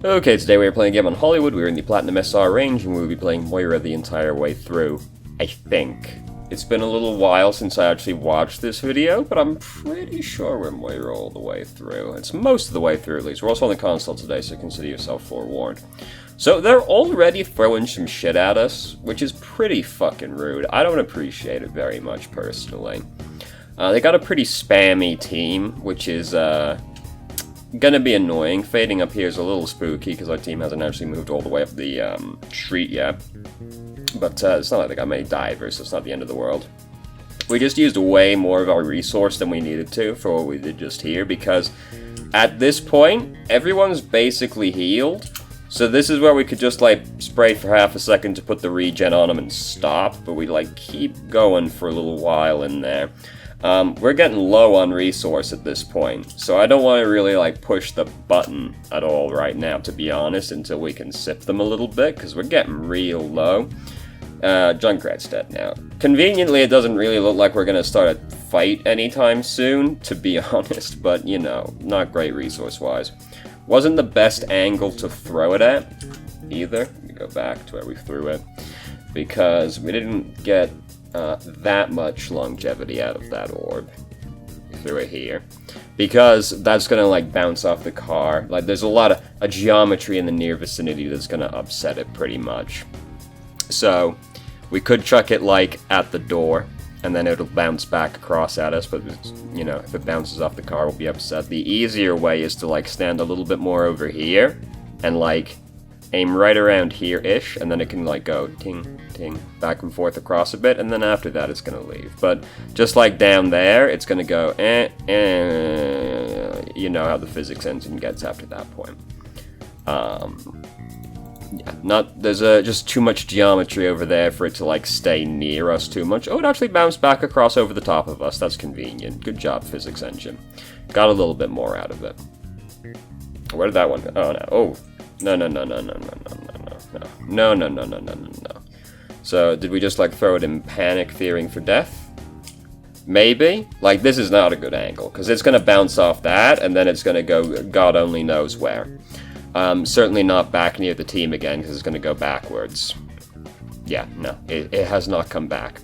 Okay, today we are playing a game on Hollywood. We're in the Platinum SR range, and we'll be playing Moira the entire way through, I think. It's been a little while since I actually watched this video, but I'm pretty sure we're Moira all the way through. It's most of the way through, at least. We're also on the console today, so consider yourself forewarned. So they're already throwing some shit at us, which is pretty fucking rude. I don't appreciate it very much, personally. They got a pretty spammy team, which is, gonna be annoying. Fading up here is a little spooky, because our team hasn't actually moved all the way up the, street yet. But, it's not like they got many divers, so it's not the end of the world. We just used way more of our resource than we needed to for what we did just here, because at this point, everyone's basically healed. So this is where we could just, like, spray for half a second to put the regen on them and stop, but we, like, keep going for a little while in there. We're getting low on resource at this point, so I don't want to really, like, push the button at all right now, to be honest, until we can sip them a little bit, because we're getting real low. Junkrat's dead now. Conveniently, it doesn't really look like we're going to start a fight anytime soon, to be honest, but, you know, not great resource-wise. Wasn't the best angle to throw it at, either. Let me go back to where we threw it, because we didn't get that much longevity out of that orb. We threw it here. Because that's going to, like, bounce off the car. Like, there's a lot of a geometry in the near vicinity that's going to upset it, pretty much. So, we could chuck it, like, at the door, and then it'll bounce back across at us, but, you know, if it bounces off the car, we'll be upset. The easier way is to, like, stand a little bit more over here, and, like, aim right around here-ish, and then it can, like, go ting, ting, back and forth across a bit, and then after that it's gonna leave. But just like down there, it's gonna go you know how the physics engine gets after that point. Yeah, there's just too much geometry over there for it to, like, stay near us too much. Oh, it actually bounced back across over the top of us. That's convenient. Good job, physics engine. Got a little bit more out of it. Where did that one go? Oh, no. Oh. No. So, did we just, like, throw it in panic, fearing for death? Maybe? Like, this is not a good angle, because it's going to bounce off that, and then it's going to go God only knows where. Certainly not back near the team again, because it's going to go backwards. Yeah, no, it has not come back.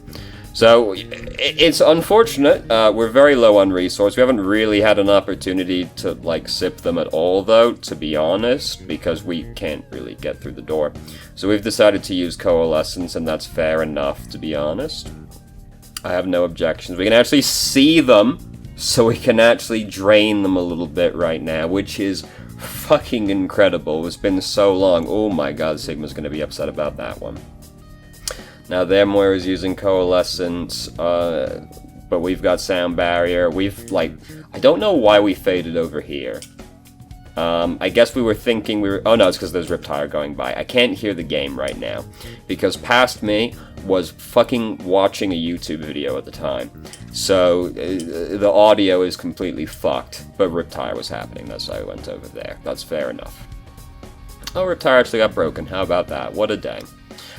So, it's unfortunate. We're very low on resource. We haven't really had an opportunity to, like, sip them at all, though, to be honest, because we can't really get through the door. So we've decided to use Coalescence, and that's fair enough, to be honest. I have no objections. We can actually see them, so we can actually drain them a little bit right now, which is fucking incredible. It's been so long. Oh my god, Sigma's going to be upset about that one. Now, there Moira's using Coalescence, but we've got Sound Barrier. We've, like, I don't know why we faded over here. I guess we were thinking we were... Oh, no, it's because there's Riptire going by. I can't hear the game right now, because past me was fucking watching a YouTube video at the time. So, the audio is completely fucked, but Riptire was happening. That's why I went over there. That's fair enough. Oh, Riptire actually got broken. How about that? What a day.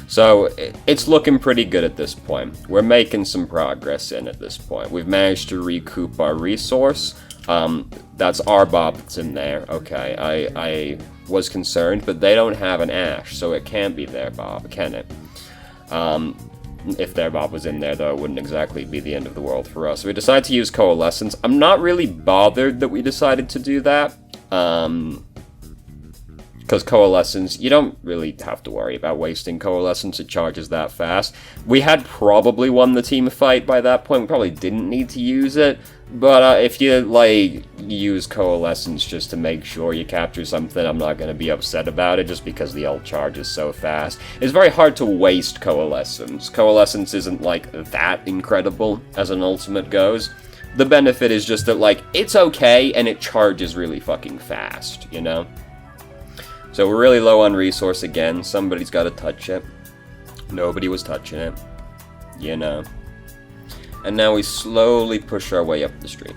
So, it's looking pretty good at this point. We're making some progress in at this point. We've managed to recoup our resource. That's our Bob that's in there. Okay, I was concerned, but they don't have an Ash, so it can't be their Bob, can it? If their Bob was in there, though, it wouldn't exactly be the end of the world for us. So we decided to use Coalescence. I'm not really bothered that we decided to do that. Because Coalescence, you don't really have to worry about wasting Coalescence, it charges that fast. We had probably won the team fight by that point, we probably didn't need to use it, but if you, like, use Coalescence just to make sure you capture something, I'm not going to be upset about it, just because the ult charges so fast. It's very hard to waste Coalescence. Coalescence isn't, like, that incredible as an ultimate goes. The benefit is just that, like, it's okay, and it charges really fucking fast, you know? So we're really low on resource again. Somebody's got to touch it. Nobody was touching it. You know. And now we slowly push our way up the street.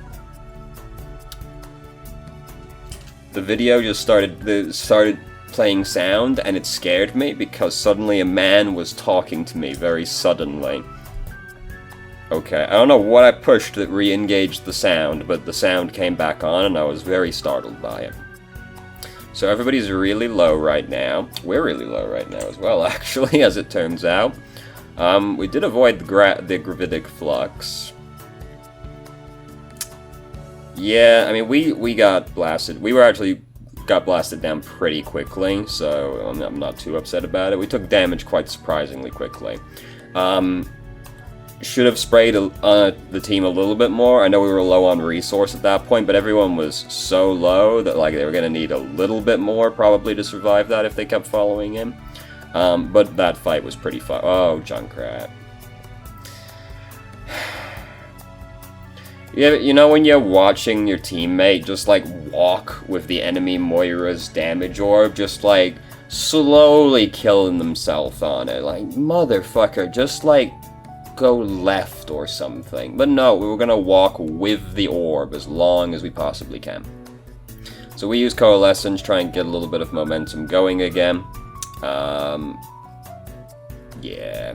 The video just started playing sound, and it scared me because suddenly a man was talking to me very suddenly. Okay, I don't know what I pushed that re-engaged the sound, but the sound came back on and I was very startled by it. So everybody's really low right now. We're really low right now as well, actually, as it turns out. We did avoid the gravitic flux. Yeah, I mean, we got blasted. We got blasted down pretty quickly, so I'm not too upset about it. We took damage quite surprisingly quickly. Should have sprayed the team a little bit more. I know we were low on resource at that point, but everyone was so low that like they were going to need a little bit more probably to survive that if they kept following him. But that fight was pretty fun. Oh, Junkrat. Yeah, you know when you're watching your teammate just like walk with the enemy Moira's damage orb, just like slowly killing themselves on it, like motherfucker, just like go left or something. But no, we were gonna walk with the orb as long as we possibly can. So we use Coalescence, try and get a little bit of momentum going again. Yeah.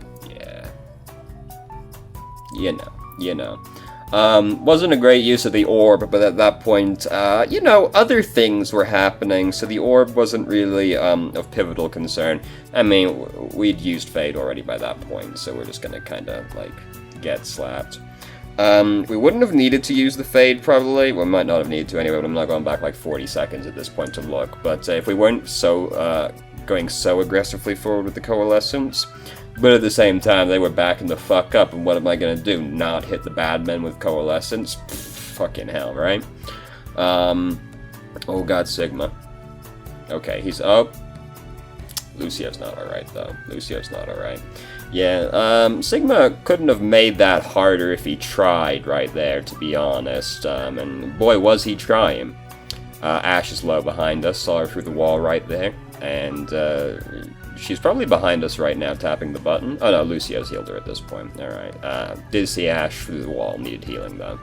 You know. Wasn't a great use of the orb, but at that point, you know, other things were happening, so the orb wasn't really of pivotal concern. I mean, we'd used Fade already by that point, so we're just gonna kind of, like, get slapped. We wouldn't have needed to use the Fade, probably. Well, we might not have needed to anyway, but I'm not going back, like, 40 seconds at this point to look. But if we weren't so, going so aggressively forward with the Coalescence, but at the same time, they were backing the fuck up, and what am I gonna do? Not hit the bad men with Coalescence? Pfft, fucking hell, right? Oh god, Sigma. Okay, he's up. Lucio's not alright, though. Lucio's not alright. Yeah, Sigma couldn't have made that harder if he tried right there, to be honest. And boy, was he trying. Ash is low behind us, saw her through the wall right there, and she's probably behind us right now, tapping the button. Oh no, Lucio's healed her at this point. Alright. Did see Ash through the wall, needed healing though.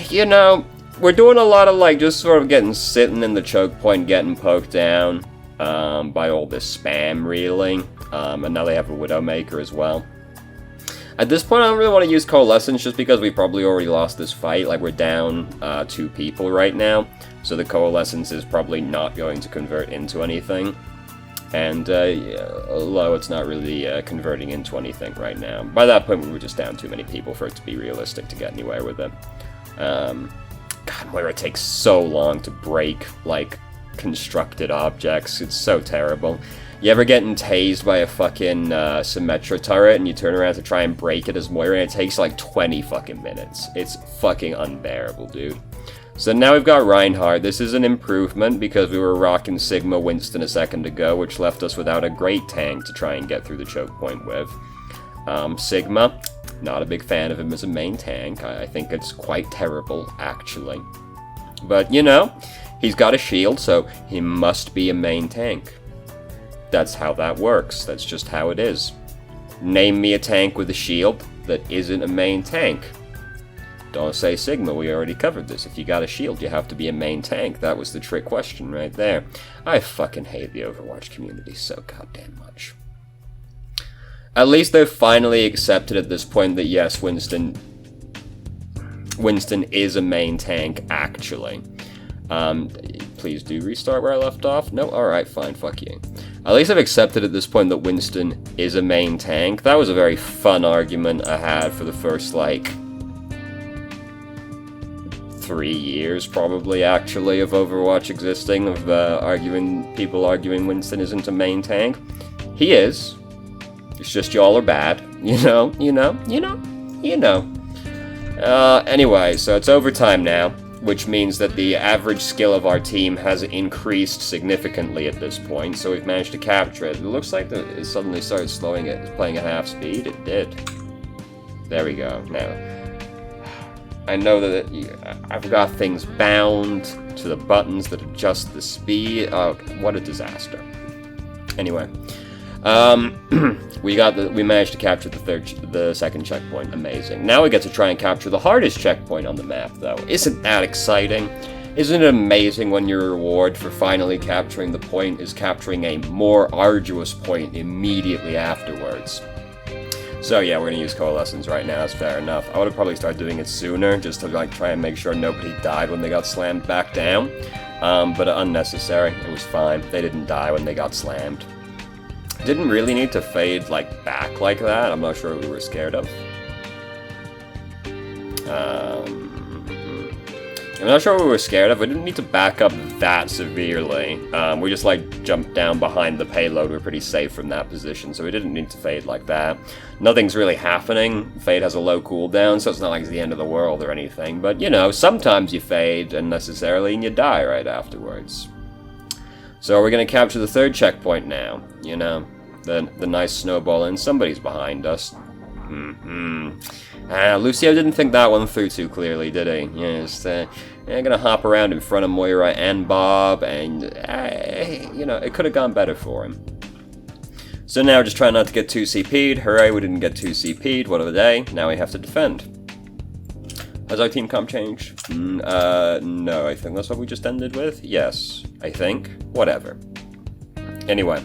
You know, we're doing a lot of like just sort of sitting in the choke point, getting poked down by all this spam, really. And now they have a Widowmaker as well. At this point, I don't really want to use Coalescence just because we probably already lost this fight. Like, we're down 2 people right now, so the Coalescence is probably not going to convert into anything. And, although it's not really converting into anything right now. By that point, we were just down too many people for it to be realistic to get anywhere with it. God, Moira takes so long to break, like, constructed objects. It's so terrible. You ever getting tased by a fucking Symmetra turret and you turn around to try and break it as Moira and it takes like 20 fucking minutes. It's fucking unbearable, dude. So now we've got Reinhardt. This is an improvement because we were rocking Sigma Winston a second ago, which left us without a great tank to try and get through the choke point with. Sigma, not a big fan of him as a main tank. I think it's quite terrible, actually. But, you know, he's got a shield, so he must be a main tank. That's how that works. That's just how it is. Name me a tank with a shield that isn't a main tank. Don't say Sigma, we already covered this. If you got a shield, you have to be a main tank. That was the trick question right there. I fucking hate the Overwatch community so goddamn much. At least they've finally accepted at this point that yes, Winston is a main tank, actually. Please do restart where I left off. No? Alright, fine, fuck you. At least I've accepted at this point that Winston is a main tank. That was a very fun argument I had for the first, like, 3 years, probably, actually, of Overwatch existing, of people arguing Winston isn't a main tank. He is. It's just y'all are bad. You know. Anyway, so it's overtime now, which means that the average skill of our team has increased significantly at this point, so we've managed to capture it. It looks like it suddenly started slowing it. It's playing at half speed. It did. There we go. Now, I know that I've got things bound to the buttons that adjust the speed. Oh, what a disaster. Anyway, we managed to capture the second checkpoint. Amazing. Now we get to try and capture the hardest checkpoint on the map, though. Isn't that exciting? Isn't it amazing when your reward for finally capturing the point is capturing a more arduous point immediately afterwards? So yeah, we're gonna use Coalescence right now, that's fair enough. I would've probably started doing it sooner, just to like try and make sure nobody died when they got slammed back down. but unnecessary. It was fine. They didn't die when they got slammed. Didn't really need to fade, like, back like that. I'm not sure what we were scared of. I'm not sure what we were scared of. We didn't need to back up that severely. We just, like, jumped down behind the payload. We're pretty safe from that position, so we didn't need to fade like that. Nothing's really happening. Fade has a low cooldown, so it's not like it's the end of the world or anything. But, you know, sometimes you fade unnecessarily and you die right afterwards. So we're going to capture the third checkpoint now. You know, the nice snowball, and somebody's behind us. Lucio didn't think that one through too clearly, did he? Yes, I'm gonna hop around in front of Moira and Bob, and, you know, it could have gone better for him. So now just try not to get 2 CP'd. Hooray, we didn't get 2 CP'd. What of a day. Now we have to defend. Has our team comp changed? No, I think that's what we just ended with. Yes, I think. Whatever. Anyway.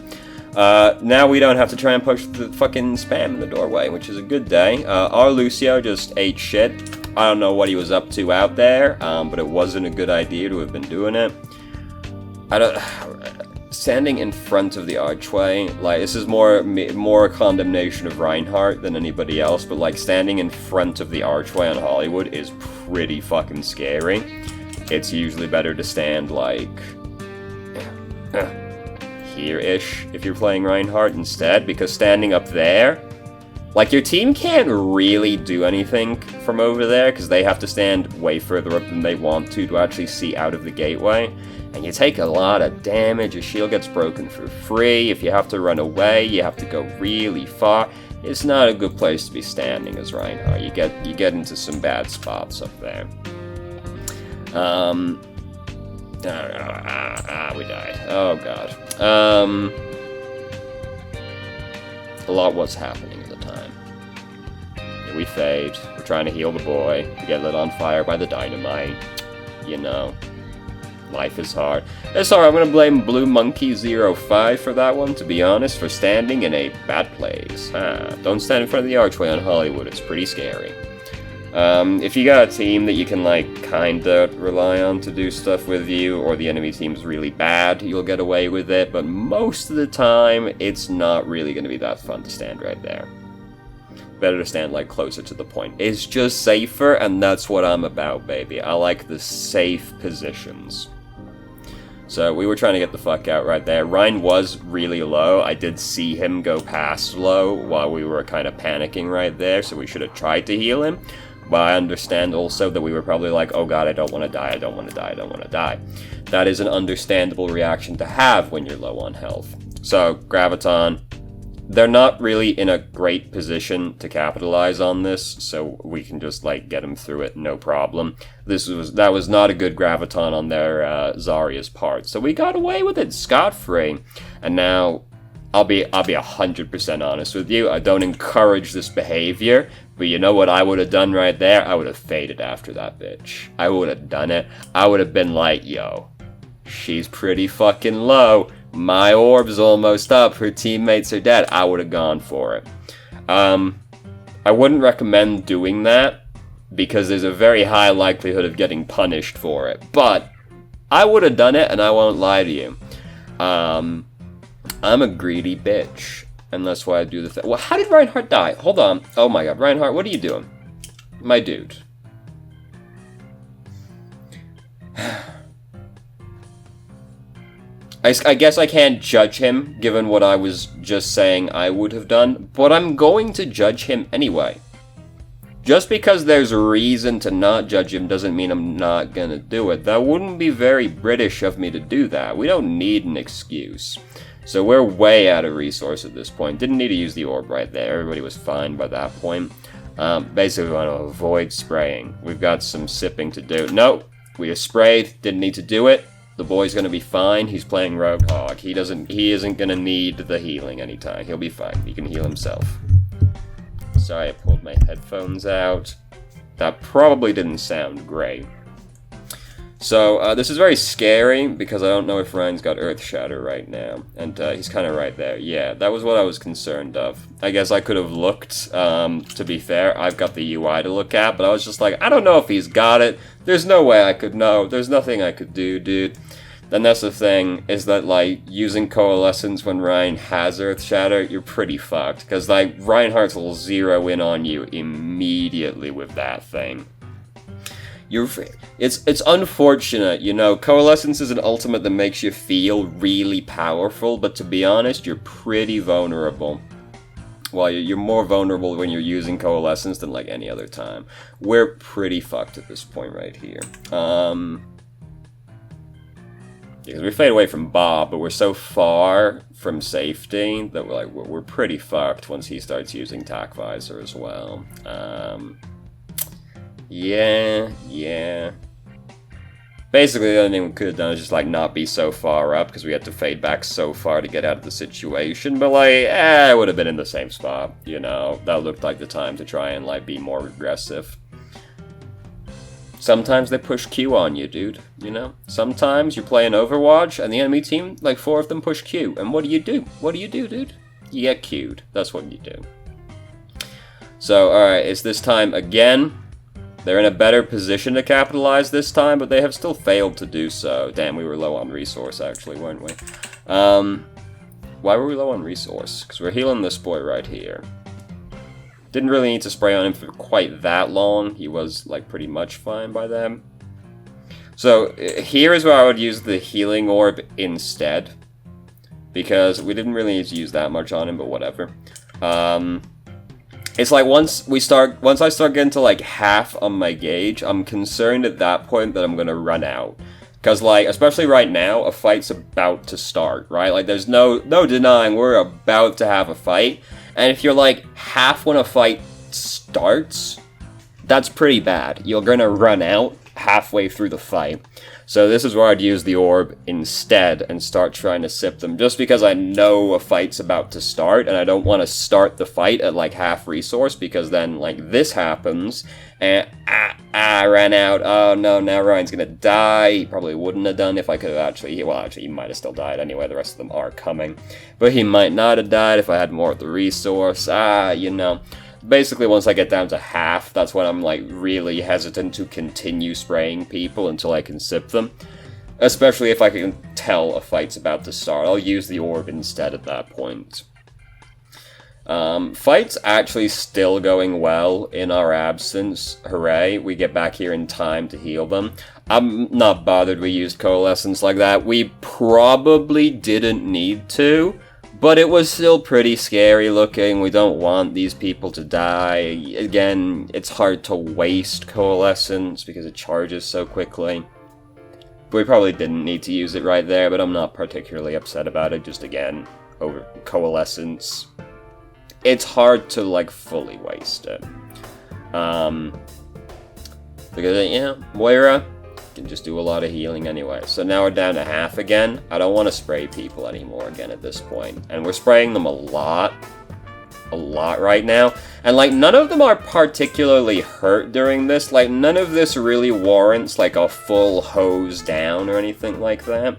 Now we don't have to try and push the fucking spam in the doorway, which is a good day. Our Lucio just ate shit. I don't know what he was up to out there, but it wasn't a good idea to have been doing it. Standing in front of the archway, like, this is more a condemnation of Reinhardt than anybody else, but, like, standing in front of the archway on Hollywood is pretty fucking scary. It's usually better to stand, like, here-ish if you're playing Reinhardt instead, because standing up there, like, your team can't really do anything from over there because they have to stand way further up than they want to actually see out of the gateway, and you take a lot of damage. Your shield gets broken for free. If you have to run away, you have to go really far. It's not a good place to be standing as Reinhardt. You get into some bad spots up there. We died. Oh god. A lot was happening at the time. We fade. We're trying to heal the boy. We get lit on fire by the dynamite. You know. Life is hard. It's alright, I'm gonna blame Blue Monkey 05 for that one, to be honest, for standing in a bad place. Don't stand in front of the archway on Hollywood, it's pretty scary. If you got a team that you can, like, kinda rely on to do stuff with you, or the enemy team's really bad, you'll get away with it, but most of the time, it's not really gonna be that fun to stand right there. Better to stand, like, closer to the point. It's just safer, and that's what I'm about, baby. I like the safe positions. So, we were trying to get the fuck out right there. Ryan was really low. I did see him go past low while we were kind of panicking right there, so we should have tried to heal him. But I understand also that we were probably like, oh god, I don't want to die, I don't want to die, I don't want to die. That is an understandable reaction to have when you're low on health. So, Graviton, they're not really in a great position to capitalize on this, so we can just, like, get them through it, no problem. That was not a good Graviton on their Zarya's part, so we got away with it scot-free. And now, I'll be 100% honest with you, I don't encourage this behavior, but you know what I would have done right there? I would have faded after that bitch. I would have done it. I would have been like, yo, she's pretty fucking low. My orb's almost up. Her teammates are dead. I would have gone for it. I wouldn't recommend doing that because there's a very high likelihood of getting punished for it. But I would have done it, and I won't lie to you. I'm a greedy bitch. And that's why I do the thing. Well, how did Reinhardt die? Hold on. Oh my god, Reinhardt, what are you doing? My dude. I guess I can't judge him, given what I was just saying I would have done, but I'm going to judge him anyway. Just because there's a reason to not judge him doesn't mean I'm not gonna do it. That wouldn't be very British of me to do that. We don't need an excuse. So we're way out of resource at this point. Didn't need to use the orb right there. Everybody was fine by that point. Basically, we want to avoid spraying. We've got some sipping to do. Nope, we have sprayed. Didn't need to do it. The boy's gonna be fine. He's playing Roadhog. He isn't gonna need the healing anytime. He'll be fine. He can heal himself. Sorry, I pulled my headphones out. That probably didn't sound great. So, this is very scary, because I don't know if Ryan's got Earth Shatter right now. And, he's kind of right there. Yeah, that was what I was concerned of. I guess I could have looked, to be fair. I've got the UI to look at, but I was just like, I don't know if he's got it. There's no way I could know. There's nothing I could do, dude. then that's the thing, is that, like, using Coalescence when Ryan has Earth Shatter, you're pretty fucked. Because, like, Reinhardt will zero in on you immediately with that thing. It's unfortunate, you know, Coalescence is an ultimate that makes you feel really powerful, but to be honest, you're pretty vulnerable. Well, you're more vulnerable when you're using Coalescence than, like, any other time. We're pretty fucked at this point right here. Because we fade away from Bob, but we're so far from safety that we're pretty fucked once he starts using Tac Visor as well. Yeah. Basically, the only thing we could have done is just, like, not be so far up, because we had to fade back so far to get out of the situation, but, like, it would have been in the same spot, you know? That looked like the time to try and, like, be more aggressive. Sometimes they push Q on you, dude, you know? Sometimes you're playing Overwatch, and the enemy team, like, 4 of them push Q, and what do you do? What do you do, dude? You get Q'd. That's what you do. So, alright, it's this time again. They're in a better position to capitalize this time, but they have still failed to do so. Damn, we were low on resource, actually, weren't we? Why were we low on resource? Because we're healing this boy right here. Didn't really need to spray on him for quite that long. He was, like, pretty much fine by then. So, here is where I would use the healing orb instead. Because we didn't really need to use that much on him, but whatever. It's like once I start getting to, like, half on my gauge, I'm concerned at that point that I'm gonna run out. Because, like, especially right now, a fight's about to start, right? Like, there's no denying we're about to have a fight. And if you're, like, half when a fight starts, that's pretty bad. You're gonna run out halfway through the fight. So this is where I'd use the orb instead and start trying to sip them, just because I know a fight's about to start, and I don't want to start the fight at, like, half resource, because then, like, this happens, and I ran out, oh no, now Ryan's gonna die. He probably wouldn't have done if I could have actually, well, actually, he might have still died anyway, the rest of them are coming, but he might not have died if I had more of the resource, you know. Basically, once I get down to half, that's when I'm, like, really hesitant to continue spraying people until I can sip them. Especially if I can tell a fight's about to start. I'll use the orb instead at that point. Fight's actually still going well in our absence. Hooray, we get back here in time to heal them. I'm not bothered we used Coalescence like that. We probably didn't need to. But it was still pretty scary looking. We don't want these people to die. Again, it's hard to waste Coalescence because it charges so quickly. But we probably didn't need to use it right there, but I'm not particularly upset about it. Just again, over Coalescence. It's hard to, like, fully waste it. Because, yeah, Moira can just do a lot of healing anyway. So now we're down to half again. I don't want to spray people anymore again at this point. And we're spraying them a lot right now. And, like, none of them are particularly hurt during this. Like, none of this really warrants, like, a full hose down or anything like that.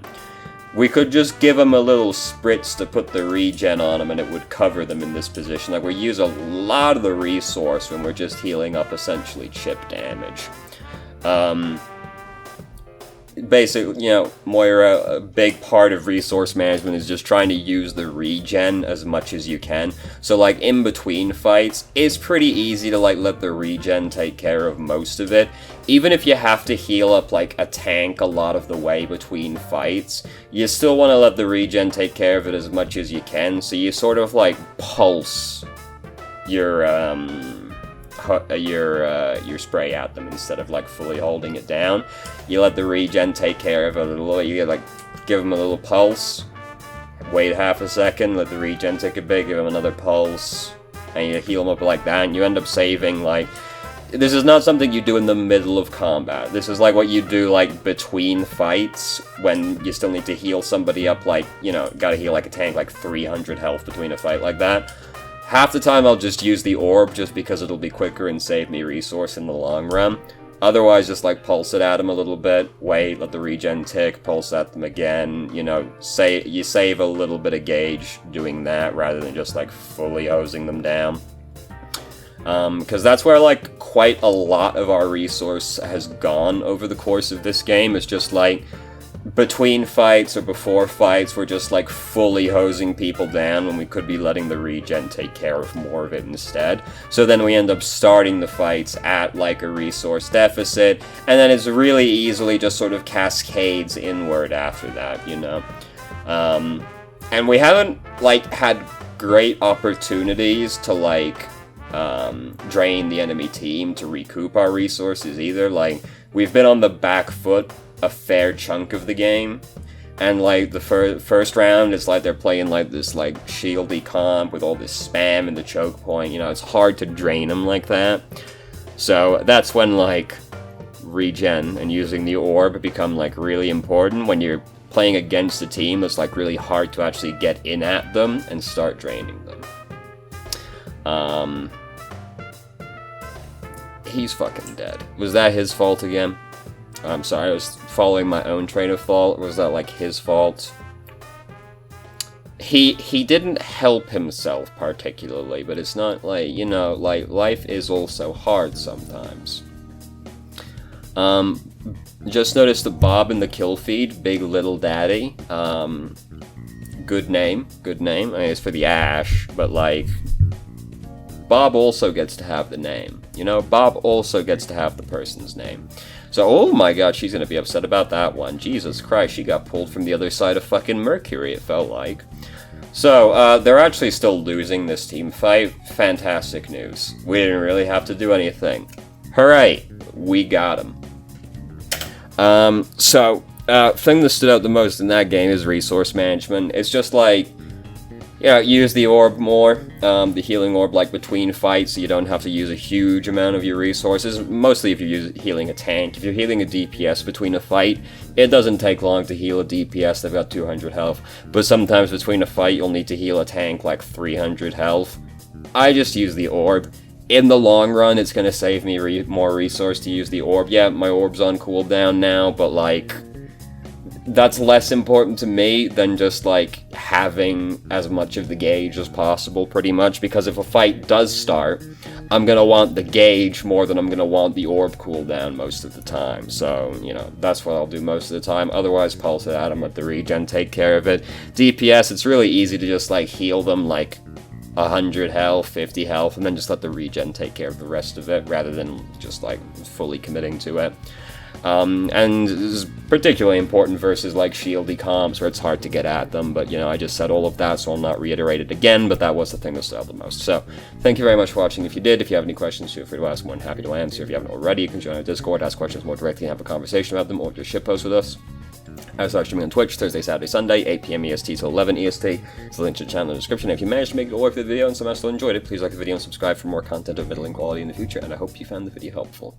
We could just give them a little spritz to put the regen on them and it would cover them in this position. Like, we use a lot of the resource when we're just healing up essentially chip damage. Basically, you know, Moira, a big part of resource management is just trying to use the regen as much as you can. So, like, in between fights, it's pretty easy to, like, let the regen take care of most of it. Even if you have to heal up, like, a tank a lot of the way between fights, you still want to let the regen take care of it as much as you can. So you sort of, like, pulse your spray at them instead of, like, fully holding it down. You let the regen take care of it a little. You, like, give them a little pulse, wait half a second, let the regen take a bit, give them another pulse, and you heal them up like that, and you end up saving, like... This is not something you do in the middle of combat. This is, like, what you do, like, between fights, when you still need to heal somebody up, like, you know, gotta heal, like, a tank, like, 300 health between a fight like that. Half the time I'll just use the orb just because it'll be quicker and save me resource in the long run. Otherwise, just, like, pulse it at them a little bit, wait, let the regen tick, pulse at them again, you know, you save a little bit of gauge doing that rather than just, like, fully hosing them down. Because that's where, like, quite a lot of our resource has gone over the course of this game. It's just, like, between fights or before fights, we're just, like, fully hosing people down when we could be letting the regen take care of more of it instead. So then we end up starting the fights at, like, a resource deficit, and then it's really easily just sort of cascades inward after that, you know? And we haven't, like, had great opportunities to, like, drain the enemy team to recoup our resources either. Like, we've been on the back foot a fair chunk of the game, and like the first round is like they're playing like this like shieldy comp with all this spam in the choke point, you know, it's hard to drain them like that. So that's when like regen and using the orb become like really important when you're playing against a team that's like really hard to actually get in at them and start draining them. He's fucking dead. Was that his fault again? I'm sorry, I was following my own train of thought. Was that, like, his fault? He didn't help himself particularly, but it's not, like, you know, like, life is also hard sometimes. Just noticed the Bob in the kill feed, Big Little Daddy. Good name. I mean, it's for the Ash, but, like, Bob also gets to have the name. You know, Bob also gets to have the person's name. So, oh my god, she's gonna be upset about that one. Jesus Christ, she got pulled from the other side of fucking Mercury, it felt like. So, they're actually still losing this team fight. Fantastic news. We didn't really have to do anything. Hooray! We got him. Thing that stood out the most in that game is resource management. It's just like, yeah, use the orb more, the healing orb, like, between fights, so you don't have to use a huge amount of your resources, mostly if you're healing a tank. If you're healing a DPS between a fight, it doesn't take long to heal a DPS, they've got 200 health, but sometimes between a fight, you'll need to heal a tank, like, 300 health. I just use the orb. In the long run, it's gonna save me more resource to use the orb. Yeah, my orb's on cooldown now, but, like, that's less important to me than just, like, having as much of the gauge as possible, pretty much, because if a fight does start, I'm gonna want the gauge more than I'm gonna want the orb cooldown most of the time. So, you know, that's what I'll do most of the time. Otherwise, pulse it out and let the regen take care of it. DPS, it's really easy to just, like, heal them, like, 100 health, 50 health, and then just let the regen take care of the rest of it, rather than just, like, fully committing to it. And this is particularly important versus, like, shieldy comps where it's hard to get at them, but, you know, I just said all of that, so I'll not reiterate it again, but that was the thing that stood out the most. So, thank you very much for watching. If you did, if you have any questions, feel free to ask. I'm more than happy to answer. If you haven't already, you can join our Discord, ask questions more directly, and have a conversation about them, or just shitpost with us. I was streaming on Twitch Thursday, Saturday, Sunday, 8 PM EST to 11 EST. It's a link to the channel in the description. If you managed to make it all the way through the video and somehow still enjoyed it, please like the video and subscribe for more content of middling quality in the future, and I hope you found the video helpful.